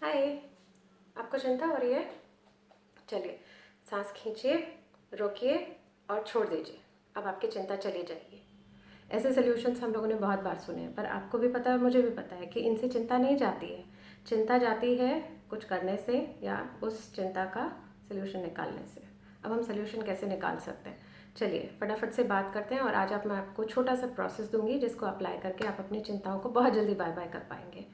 हाय। आपको चिंता हो रही है? चलिए, सांस खींचिए, रोकिए और छोड़ दीजिए। अब आपकी चिंता चली जाएगी। ऐसे सॉल्यूशंस हम लोगों ने बहुत बार सुने हैं, पर आपको भी पता है, मुझे भी पता है कि इनसे चिंता नहीं जाती है। चिंता जाती है कुछ करने से या उस चिंता का सॉल्यूशन निकालने से। अब हम सॉल्यूशन कैसे निकाल सकते हैं? चलिए फटाफट से बात करते हैं। और आज मैं आपको छोटा सा प्रोसेस दूंगी जिसको अप्लाई करके आप अपनी चिंताओं को बहुत जल्दी बाय बाय कर पाएंगे।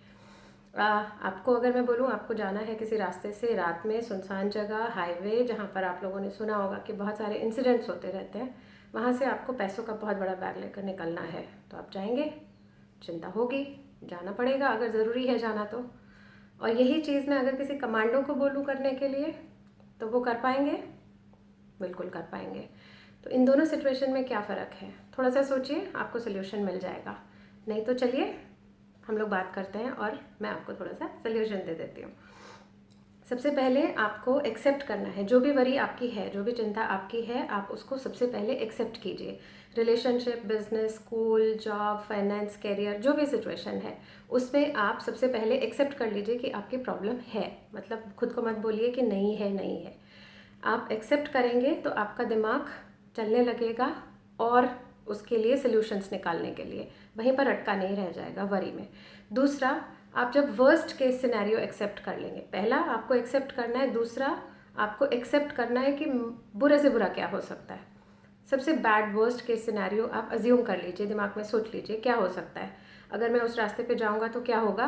आपको अगर मैं बोलूँ, आपको जाना है किसी रास्ते से रात में सुनसान जगह, हाईवे, जहाँ पर आप लोगों ने सुना होगा कि बहुत सारे इंसिडेंट्स होते रहते हैं, वहाँ से आपको पैसों का बहुत बड़ा बैग लेकर निकलना है। तो आप जाएंगे, चिंता होगी, जाना पड़ेगा अगर ज़रूरी है जाना तो। और यही चीज़ मैं अगर किसी कमांडो को बोलूँ करने के लिए, तो वो कर पाएंगे? बिल्कुल कर पाएंगे। तो इन दोनों सिचुएशन में क्या फ़र्क है, थोड़ा सा सोचिए, आपको सोल्यूशन मिल जाएगा। नहीं तो चलिए हम लोग बात करते हैं और मैं आपको थोड़ा सा सोल्यूशन दे देती हूँ। सबसे पहले आपको एक्सेप्ट करना है, जो भी वरी आपकी है, जो भी चिंता आपकी है, आप उसको सबसे पहले एक्सेप्ट कीजिए। Relationship, business, school, job, finance, career, जो भी सिचुएशन है उसमें आप सबसे पहले एक्सेप्ट कर लीजिए कि आपकी प्रॉब्लम है। मतलब खुद को मत बोलिए कि नहीं है, नहीं है। आप एक्सेप्ट करेंगे तो आपका दिमाग चलने लगेगा और उसके लिए सॉल्यूशंस निकालने के लिए वहीं पर अटका नहीं रह जाएगा वरी में। दूसरा, आप जब वर्स्ट केस सिनेरियो एक्सेप्ट कर लेंगे, पहला आपको एक्सेप्ट करना है, दूसरा आपको एक्सेप्ट करना है कि बुरे से बुरा क्या हो सकता है। सबसे बैड वर्स्ट केस सिनेरियो आप अज्यूम कर लीजिए, दिमाग में सोच लीजिए क्या हो सकता है। अगर मैं उस रास्ते पे जाऊंगा तो क्या होगा?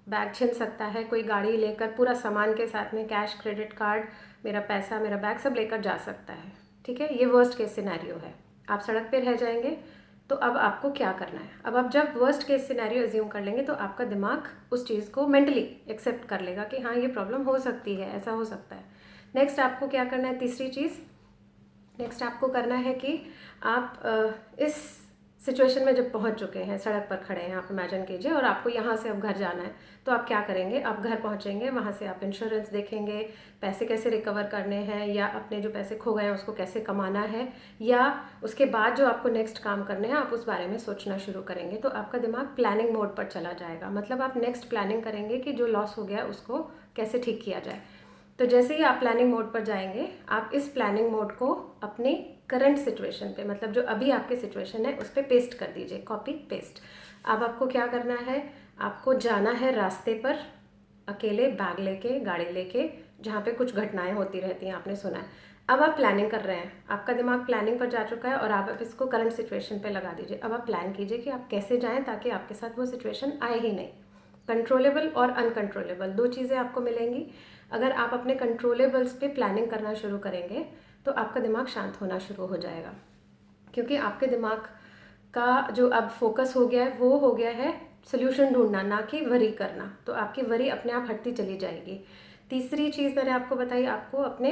बैग छिन सकता है, कोई गाड़ी लेकर पूरा सामान के साथ में, कैश, क्रेडिट कार्ड, मेरा पैसा, मेरा बैग सब लेकर जा सकता है। ठीक है, ये वर्स्ट केस सिनेरियो है। आप सड़क पे रह जाएंगे। तो अब आपको क्या करना है? अब आप जब वर्स्ट केस सिनेरियो एज्यूम कर लेंगे तो आपका दिमाग उस चीज़ को मेंटली एक्सेप्ट कर लेगा कि हाँ ये प्रॉब्लम हो सकती है, ऐसा हो सकता है। नेक्स्ट आपको क्या करना है? तीसरी चीज़, नेक्स्ट आपको करना है कि आप इस सिचुएशन में जब पहुंच चुके हैं, सड़क पर खड़े हैं, आप इमेजिन कीजिए, और आपको यहाँ से अब घर जाना है, तो आप क्या करेंगे? आप घर पहुंचेंगे, वहाँ से आप इंश्योरेंस देखेंगे, पैसे कैसे रिकवर करने हैं, या अपने जो पैसे खो गए हैं उसको कैसे कमाना है, या उसके बाद जो आपको नेक्स्ट काम करने हैं आप उस बारे में सोचना शुरू करेंगे। तो आपका दिमाग प्लानिंग मोड पर चला जाएगा। मतलब आप नेक्स्ट प्लानिंग करेंगे कि जो लॉस हो गया उसको कैसे ठीक किया जाए। तो जैसे ही आप प्लानिंग मोड पर जाएंगे, आप इस प्लानिंग मोड को अपनी करंट सिचुएशन पे, मतलब जो अभी आपकी सिचुएशन है उस पर पेस्ट कर दीजिए, कॉपी पेस्ट। अब आपको क्या करना है? आपको जाना है रास्ते पर अकेले, बैग लेके, गाड़ी लेके, जहाँ पे कुछ घटनाएं होती रहती हैं, आपने सुना है। अब आप प्लानिंग कर रहे हैं, आपका दिमाग प्लानिंग पर जा चुका है और आप अब इसको करंट सिचुएशन पे लगा दीजिए। अब आप प्लान कीजिए कि आप कैसे जाएं ताकि आपके साथ वो सिचुएशन आए ही नहीं। कंट्रोलेबल और अनकंट्रोलेबल दो चीज़ें आपको मिलेंगी। अगर आप अपने कंट्रोलेबल्स पे प्लानिंग करना शुरू करेंगे तो आपका दिमाग शांत होना शुरू हो जाएगा, क्योंकि आपके दिमाग का जो अब फोकस हो गया है वो हो गया है सोल्यूशन ढूंढना, ना कि वरी करना। तो आपकी वरी अपने आप हटती चली जाएगी। तीसरी चीज़ मैंने आपको बताई, आपको अपने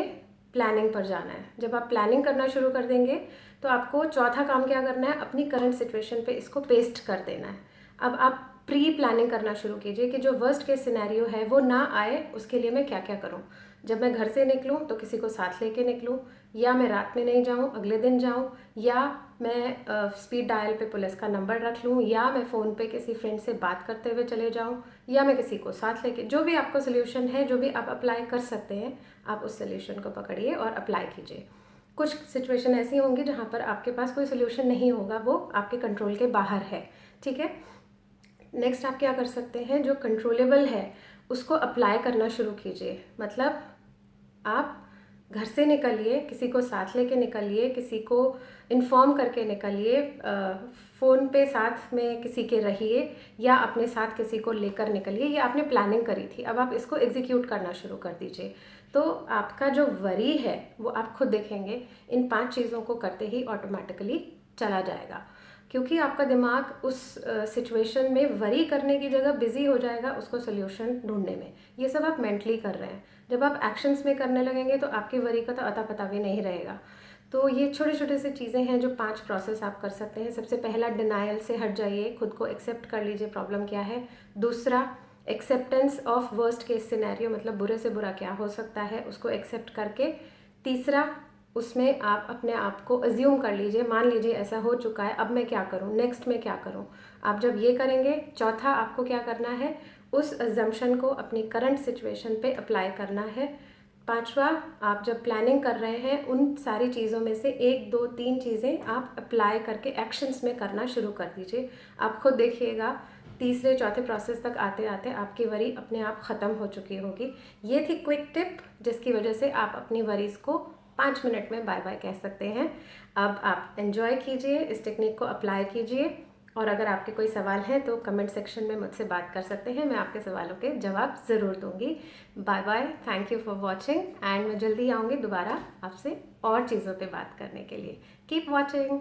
प्लानिंग पर जाना है। जब आप प्लानिंग करना शुरू कर देंगे तो आपको चौथा काम क्या करना है? अपनी करंट सिचुएशन पे इसको पेस्ट कर देना है। अब आप प्री प्लानिंग करना शुरू कीजिए कि जो वर्स्ट केस सिनेरियो है वो ना आए, उसके लिए मैं क्या क्या करूं। जब मैं घर से निकलूं तो किसी को साथ लेके निकलूं, या मैं रात में नहीं जाऊं, अगले दिन जाऊं, या मैं स्पीड डायल पे पुलिस का नंबर रख लूं, या मैं फ़ोन पे किसी फ्रेंड से बात करते हुए चले जाऊं, या मैं किसी को साथ लेके, जो भी आपका सोल्यूशन है, जो भी आप अप्लाई कर सकते हैं, आप उस सोल्यूशन को पकड़िए और अप्लाई कीजिए। कुछ सिचुएशन ऐसी होंगी जहाँ पर आपके पास कोई सोल्यूशन नहीं होगा, वो आपके कंट्रोल के बाहर है। ठीक है, नेक्स्ट आप क्या कर सकते हैं? जो कंट्रोलेबल है उसको अप्लाई करना शुरू कीजिए। मतलब आप घर से निकलिए, किसी को साथ लेके निकलिए, किसी को इन्फॉर्म करके निकलिए, फ़ोन पे साथ में किसी के रहिए, या अपने साथ किसी को लेकर निकलिए। ये आपने प्लानिंग करी थी, अब आप इसको एग्जीक्यूट करना शुरू कर दीजिए। तो आपका जो वरी है वो आप खुद देखेंगे इन 5 चीज़ों को करते ही ऑटोमेटिकली चला जाएगा, क्योंकि आपका दिमाग उस सिचुएशन में वरी करने की जगह बिजी हो जाएगा उसको सोल्यूशन ढूंढने में। ये सब आप मेंटली कर रहे हैं। जब आप एक्शंस में करने लगेंगे तो आपकी वरी का तो अता पता भी नहीं रहेगा। तो ये छोटे छोटे से चीज़ें हैं जो 5 प्रोसेस आप कर सकते हैं। सबसे पहला, डिनायल से हट जाइए, खुद को एक्सेप्ट कर लीजिए प्रॉब्लम क्या है। दूसरा, acceptance of worst case scenario, मतलब बुरे से बुरा क्या हो सकता है उसको एक्सेप्ट करके। तीसरा, उसमें आप अपने आप को अज्यूम कर लीजिए, मान लीजिए ऐसा हो चुका है, अब मैं क्या करूं, नेक्स्ट में क्या करूं। आप जब ये करेंगे, चौथा आपको क्या करना है? उस अजम्पशन को अपनी करंट सिचुएशन पे अप्लाई करना है। पांचवा, आप जब प्लानिंग कर रहे हैं उन सारी चीज़ों में से 1, 2, 3 चीज़ें आप अप्लाई करके एक्शंस में करना शुरू कर दीजिए। आप खुद देखिएगा तीसरे चौथे प्रोसेस तक आते आते आपकी वरी अपने आप ख़त्म हो चुकी होगी। ये थी क्विक टिप जिसकी वजह से आप अपनी वरीज़ को 5 मिनट में बाय बाय कह सकते हैं। अब आप एंजॉय कीजिए, इस टेक्निक को अप्लाई कीजिए, और अगर आपके कोई सवाल हैं तो कमेंट सेक्शन में मुझसे बात कर सकते हैं, मैं आपके सवालों के जवाब ज़रूर दूंगी। Bye bye, thank you for watching, and मैं जल्दी आऊँगी दोबारा आपसे और चीज़ों पे बात करने के लिए। Keep watching.